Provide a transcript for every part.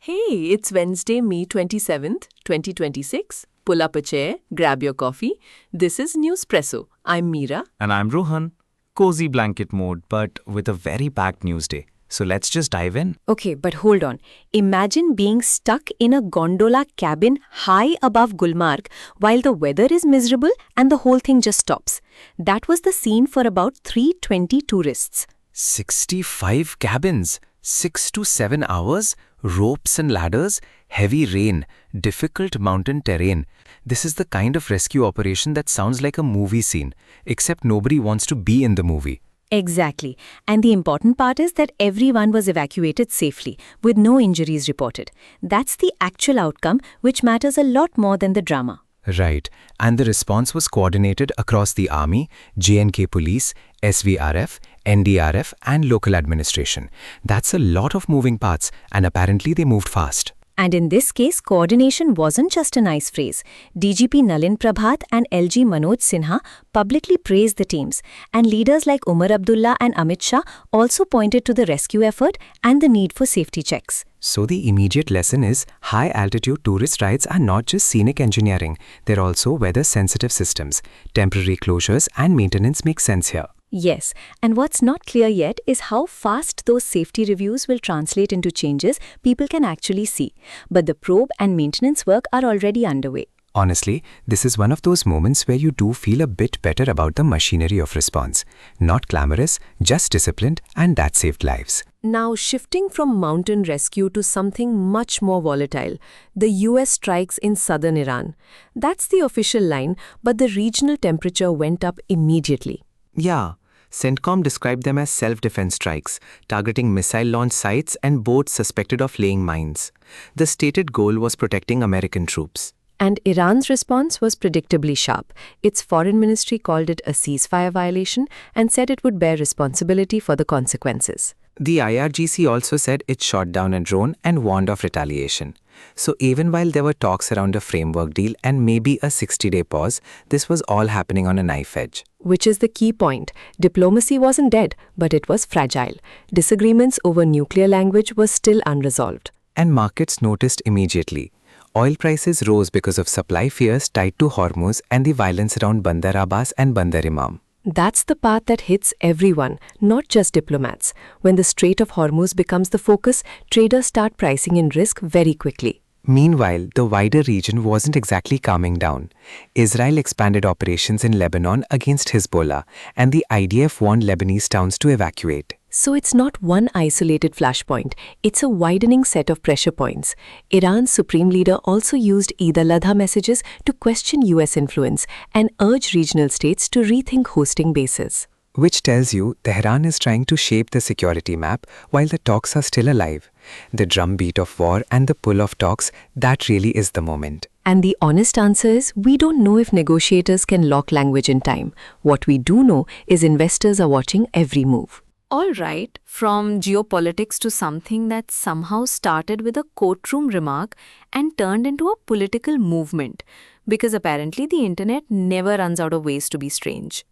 Hey, it's Wednesday, May 27th, 2026. Pull up a chair, grab your coffee. This is Newspresso. I'm Meera. And I'm Rohan. Cozy blanket mode, but with a very packed news day. So let's just dive in. Okay, but hold on. Imagine being stuck in a gondola cabin high above Gulmarg while the weather is miserable and the whole thing just stops. That was the scene for about 320 tourists. 65 cabins, 6 to 7 hours, ropes and ladders, heavy rain, difficult mountain terrain. This is the kind of rescue operation that sounds like a movie scene, except nobody wants to be in the movie. Exactly. And the important part is that everyone was evacuated safely, with no injuries reported. That's the actual outcome, which matters a lot more than the drama. Right. And the response was coordinated across the Army, J&K Police, SVRF, NDRF, and local administration. That's a lot of moving parts, and apparently they moved fast. And in this case, coordination wasn't just a nice phrase. DGP Nalin Prabhat and LG Manoj Sinha publicly praised the teams, and leaders like Umar Abdullah and Amit Shah also pointed to the rescue effort and the need for safety checks. So the immediate lesson is high-altitude tourist rides are not just scenic engineering, they're also weather-sensitive systems. Temporary closures and maintenance make sense here. Yes, and what's not clear yet is how fast those safety reviews will translate into changes people can actually see. But the probe and maintenance work are already underway. Honestly, this is one of those moments where you do feel a bit better about the machinery of response. Not glamorous, just disciplined, and that saved lives. Now, shifting from mountain rescue to something much more volatile, the US strikes in southern Iran. That's the official line, but the regional temperature went up immediately. Yeah. CENTCOM described them as self-defense strikes, targeting missile launch sites and boats suspected of laying mines. The stated goal was protecting American troops. And Iran's response was predictably sharp. Its foreign ministry called it a ceasefire violation and said it would bear responsibility for the consequences. The IRGC also said it shot down a drone and warned of retaliation. So even while there were talks around a framework deal and maybe a 60-day pause, this was all happening on a knife edge. Which is the key point. Diplomacy wasn't dead, but it was fragile. Disagreements over nuclear language were still unresolved. And markets noticed immediately. Oil prices rose because of supply fears tied to Hormuz and the violence around Bandar Abbas and Bandar Imam. That's the part that hits everyone, not just diplomats. When the Strait of Hormuz becomes the focus, traders start pricing in risk very quickly. Meanwhile, the wider region wasn't exactly calming down. Israel expanded operations in Lebanon against Hezbollah, and the IDF warned Lebanese towns to evacuate. So it's not one isolated flashpoint, it's a widening set of pressure points. Iran's supreme leader also used Eid al-Adha messages to question US influence and urge regional states to rethink hosting bases. Which tells you Tehran is trying to shape the security map while the talks are still alive. The drumbeat of war and the pull of talks, that really is the moment. And the honest answer is, we don't know if negotiators can lock language in time. What we do know is investors are watching every move. All right, from geopolitics to something that somehow started with a courtroom remark and turned into a political movement. Because apparently the internet never runs out of ways to be strange.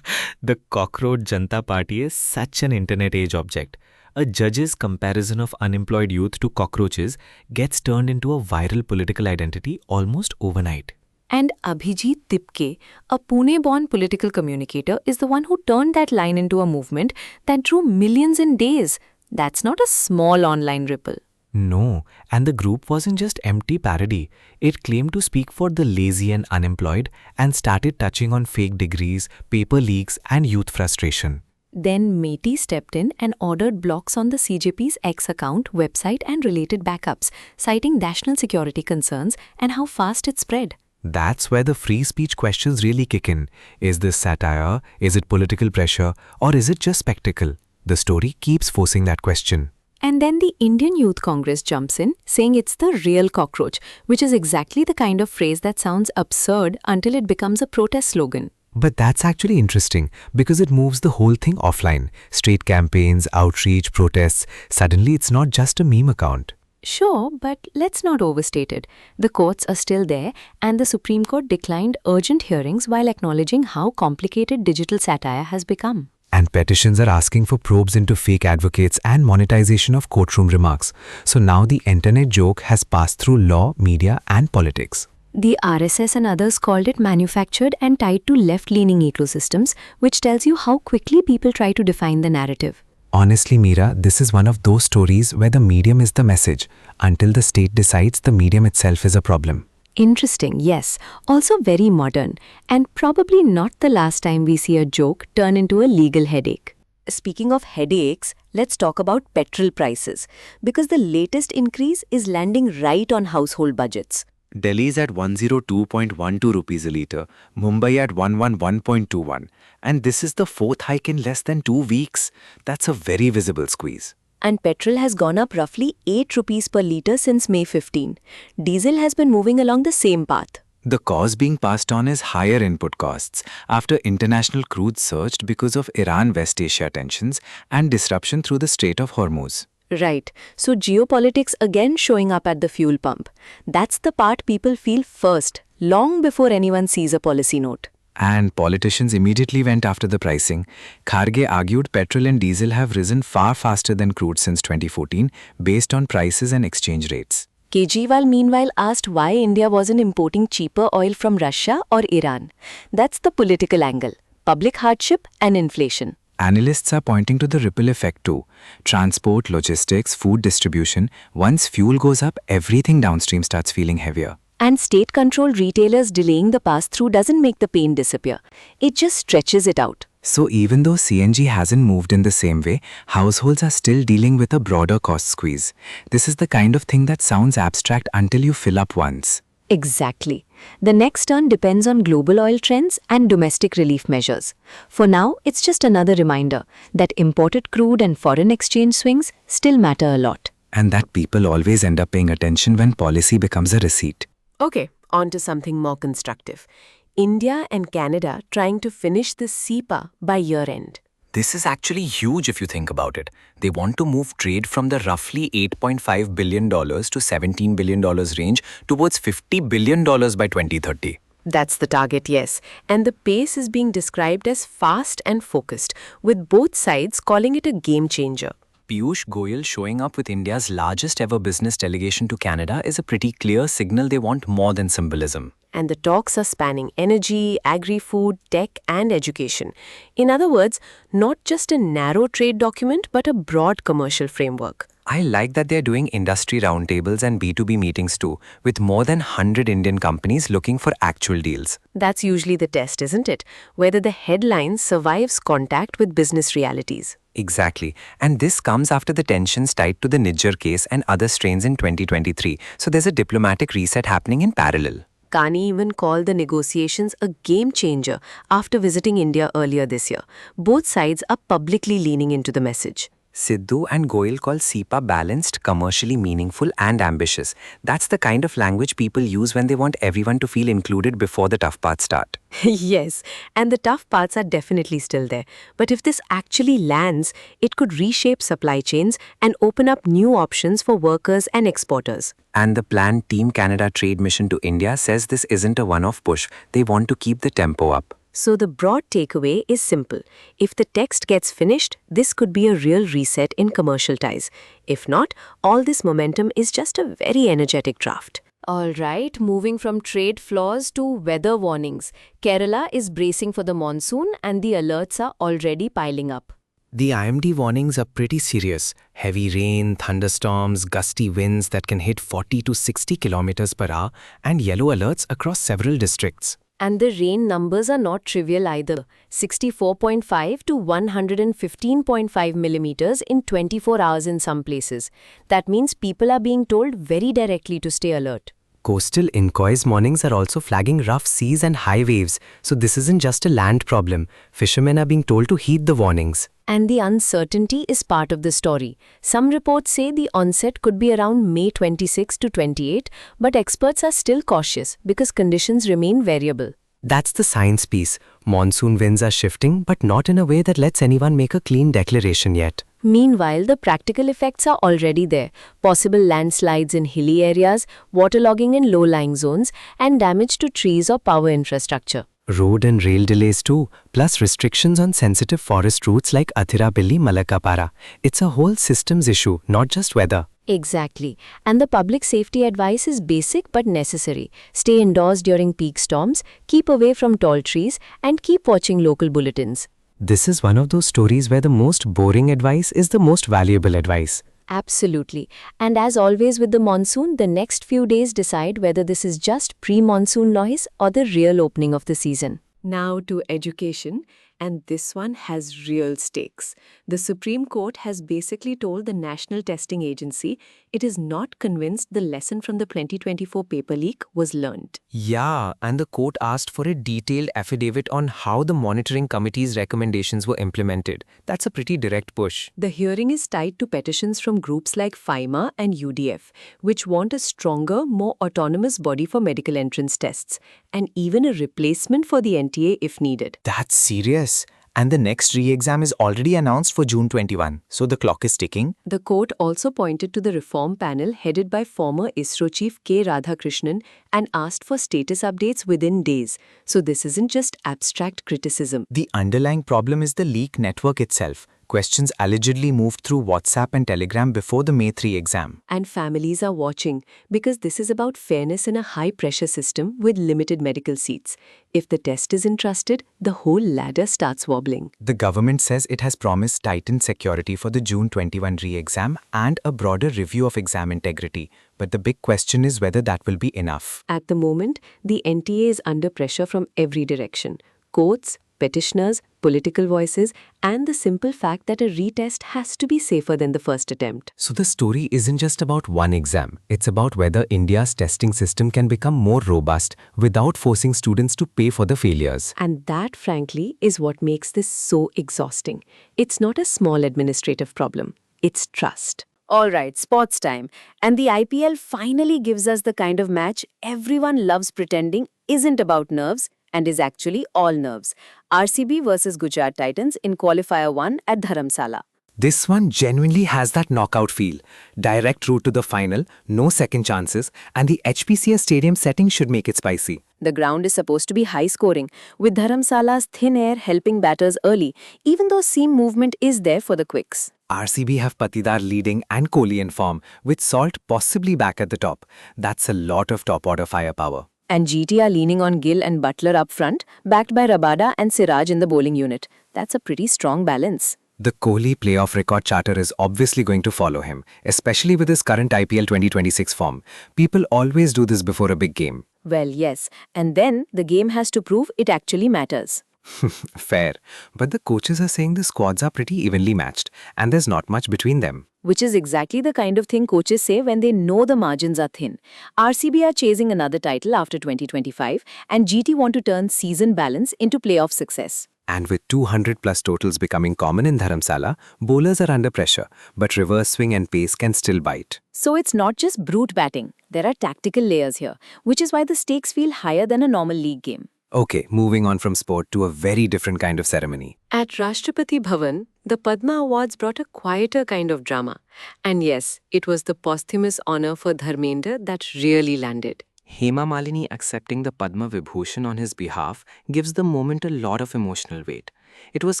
The Cockroach Janta Party is such an internet age object. A judge's comparison of unemployed youth to cockroaches gets turned into a viral political identity almost overnight. And Abhijit Tipke, a Pune-born political communicator, is the one who turned that line into a movement that drew millions in days. That's not a small online ripple. No, and the group wasn't just empty parody. It claimed to speak for the lazy and unemployed and started touching on fake degrees, paper leaks, and youth frustration. Then METI stepped in and ordered blocks on the CJP's X account, website, and related backups, citing national security concerns and how fast it spread. That's where the free speech questions really kick in. Is this satire? Is it political pressure? Or is it just spectacle? The story keeps forcing that question. And then the Indian Youth Congress jumps in, saying it's the real cockroach, which is exactly the kind of phrase that sounds absurd until it becomes a protest slogan. But that's actually interesting because it moves the whole thing offline. Straight campaigns, outreach, protests. Suddenly it's not just a meme account. Sure, but let's not overstate it. The courts are still there, and the Supreme Court declined urgent hearings while acknowledging how complicated digital satire has become. And petitions are asking for probes into fake advocates and monetization of courtroom remarks. So now the internet joke has passed through law, media, and politics. The RSS and others called it manufactured and tied to left-leaning ecosystems, which tells you how quickly people try to define the narrative. Honestly, Meera, this is one of those stories where the medium is the message, until the state decides the medium itself is a problem. Interesting, yes. Also very modern, and probably not the last time we see a joke turn into a legal headache. Speaking of headaches, let's talk about petrol prices, because the latest increase is landing right on household budgets. Delhi's at 102.12 rupees a litre, Mumbai at 111.21. And this is the fourth hike in less than 2 weeks. That's a very visible squeeze. And petrol has gone up roughly 8 rupees per litre since May 15. Diesel has been moving along the same path. The cause being passed on is higher input costs after international crude surged because of Iran-West Asia tensions and disruption through the Strait of Hormuz. Right. So geopolitics again showing up at the fuel pump. That's the part people feel first, long before anyone sees a policy note. And politicians immediately went after the pricing. Kharge argued petrol and diesel have risen far faster than crude since 2014 based on prices and exchange rates. Kejriwal meanwhile asked why India wasn't importing cheaper oil from Russia or Iran. That's the political angle, public hardship and inflation. Analysts are pointing to the ripple effect too. Transport, logistics, food distribution. Once fuel goes up, everything downstream starts feeling heavier. And state-controlled retailers delaying the pass-through doesn't make the pain disappear. It just stretches it out. So even though CNG hasn't moved in the same way, households are still dealing with a broader cost squeeze. This is the kind of thing that sounds abstract until you fill up once. Exactly. The next turn depends on global oil trends and domestic relief measures. For now, it's just another reminder that imported crude and foreign exchange swings still matter a lot. And that people always end up paying attention when policy becomes a receipt. Okay, on to something more constructive. India and Canada trying to finish the CEPA by year-end. This is actually huge if you think about it. They want to move trade from the roughly $8.5 billion to $17 billion range towards $50 billion by 2030. That's the target, yes. And the pace is being described as fast and focused, with both sides calling it a game changer. Piyush Goyal showing up with India's largest ever business delegation to Canada is a pretty clear signal they want more than symbolism. And the talks are spanning energy, agri-food, tech and education. In other words, not just a narrow trade document but a broad commercial framework. I like that they're doing industry roundtables and B2B meetings too, with more than 100 Indian companies looking for actual deals. That's usually the test, isn't it? Whether the headline survives contact with business realities. Exactly. And this comes after the tensions tied to the Nijjar case and other strains in 2023. So there's a diplomatic reset happening in parallel. Kani even called the negotiations a game changer after visiting India earlier this year. Both sides are publicly leaning into the message. Sidhu and Goyal call CEPA balanced, commercially meaningful and ambitious. That's the kind of language people use when they want everyone to feel included before the tough parts start. Yes, and the tough parts are definitely still there. But if this actually lands, it could reshape supply chains and open up new options for workers and exporters. And the planned Team Canada trade mission to India says this isn't a one-off push. They want to keep the tempo up. So the broad takeaway is simple. If the text gets finished, this could be a real reset in commercial ties. If not, all this momentum is just a very energetic draft. All right, moving from trade flaws to weather warnings. Kerala is bracing for the monsoon and the alerts are already piling up. The IMD warnings are pretty serious. Heavy rain, thunderstorms, gusty winds that can hit 40 to 60 kilometers per hour, and yellow alerts across several districts. And the rain numbers are not trivial either. 64.5 to 115.5 millimeters in 24 hours in some places. That means people are being told very directly to stay alert. Coastal inquires warnings are also flagging rough seas and high waves, so this isn't just a land problem. Fishermen are being told to heed the warnings. And the uncertainty is part of the story. Some reports say the onset could be around May 26 to 28, but experts are still cautious because conditions remain variable. That's the science piece. Monsoon winds are shifting, but not in a way that lets anyone make a clean declaration yet. Meanwhile, the practical effects are already there. Possible landslides in hilly areas, waterlogging in low-lying zones, and damage to trees or power infrastructure. Road and rail delays too, plus restrictions on sensitive forest routes like Athirabilli Malakapara. It's a whole systems issue, not just weather. Exactly. And the public safety advice is basic but necessary. Stay indoors during peak storms, keep away from tall trees, and keep watching local bulletins. This is one of those stories where the most boring advice is the most valuable advice. Absolutely. And as always with the monsoon, the next few days decide whether this is just pre-monsoon noise or the real opening of the season. Now to education, and this one has real stakes. The Supreme Court has basically told the National Testing Agency it is not convinced the lesson from the 2024 paper leak was learned. Yeah, and the court asked for a detailed affidavit on how the monitoring committee's recommendations were implemented. That's a pretty direct push. The hearing is tied to petitions from groups like FIMA and UDF, which want a stronger, more autonomous body for medical entrance tests, and even a replacement for the NTA if needed. That's serious. And the next re-exam is already announced for June 21, so the clock is ticking. The court also pointed to the reform panel headed by former ISRO chief K. Radhakrishnan and asked for status updates within days. So this isn't just abstract criticism. The underlying problem is the leak network itself. Questions allegedly moved through WhatsApp and Telegram before the May 3 exam. And families are watching because this is about fairness in a high-pressure system with limited medical seats. If the test is entrusted, the whole ladder starts wobbling. The government says it has promised tightened security for the June 21 re-exam and a broader review of exam integrity. But the big question is whether that will be enough. At the moment, the NTA is under pressure from every direction. Courts, petitioners, political voices, and the simple fact that a retest has to be safer than the first attempt. So the story isn't just about one exam. It's about whether India's testing system can become more robust without forcing students to pay for the failures. And that, frankly, is what makes this so exhausting. It's not a small administrative problem. It's trust. All right, sports time. And the IPL finally gives us the kind of match everyone loves pretending isn't about nerves and is actually all nerves. RCB versus Gujarat Titans in Qualifier 1 at Dharamsala. This one genuinely has that knockout feel. Direct route to the final, no second chances, and the HPCS stadium setting should make it spicy. The ground is supposed to be high-scoring, with Dharamsala's thin air helping batters early, even though seam movement is there for the quicks. RCB have Patidar leading and Kohli in form, with Salt possibly back at the top. That's a lot of top-order firepower. And GT are leaning on Gill and Butler up front, backed by Rabada and Siraj in the bowling unit. That's a pretty strong balance. The Kohli playoff record charter is obviously going to follow him, especially with his current IPL 2026 form. People always do this before a big game. Well, yes. And then the game has to prove it actually matters. Fair. But the coaches are saying the squads are pretty evenly matched, and there's not much between them. Which is exactly the kind of thing coaches say when they know the margins are thin. RCB are chasing another title after 2025, and GT want to turn season balance into playoff success. And with 200+ totals becoming common in Dharamsala, bowlers are under pressure, but reverse swing and pace can still bite. So it's not just brute batting. There are tactical layers here, which is why the stakes feel higher than a normal league game. Okay, moving on from sport to a very different kind of ceremony. At Rashtrapati Bhavan, the Padma Awards brought a quieter kind of drama. And yes, it was the posthumous honor for Dharmendra that really landed. Hema Malini accepting the Padma Vibhushan on his behalf gives the moment a lot of emotional weight. It was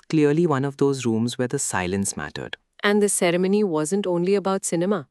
clearly one of those rooms where the silence mattered. And the ceremony wasn't only about cinema.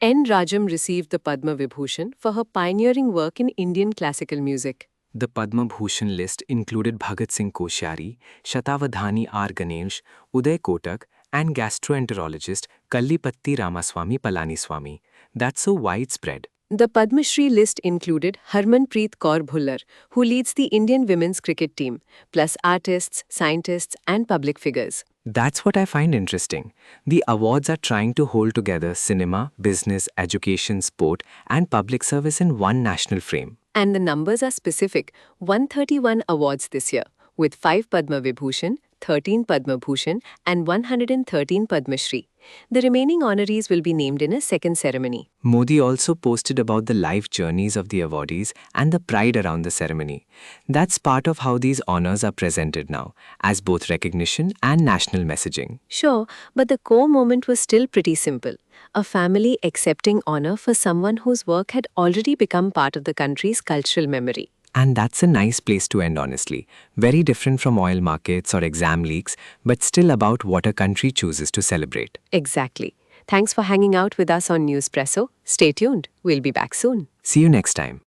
N. Rajam received the Padma Vibhushan for her pioneering work in Indian classical music. The Padma Bhushan list included Bhagat Singh Koshyari, Shatavadhani R. Ganesh, Uday Kotak, and gastroenterologist Kallipatti Ramaswamy Palaniswamy. That's so widespread. The Padma Shri list included Harmanpreet Kaur Bhullar, who leads the Indian women's cricket team, plus artists, scientists, and public figures. That's what I find interesting. The awards are trying to hold together cinema, business, education, sport, and public service in one national frame. And the numbers are specific. 131 awards this year, with 5 Padma Vibhushan, 13 Padma Bhushan, and 113 Padma Shri. The remaining honorees will be named in a second ceremony. Modi also posted about the life journeys of the awardees and the pride around the ceremony. That's part of how these honors are presented now, as both recognition and national messaging. Sure, but the core moment was still pretty simple. A family accepting honor for someone whose work had already become part of the country's cultural memory. And that's a nice place to end, honestly. Very different from oil markets or exam leaks, but still about what a country chooses to celebrate. Exactly. Thanks for hanging out with us on Newspresso. Stay tuned. We'll be back soon. See you next time.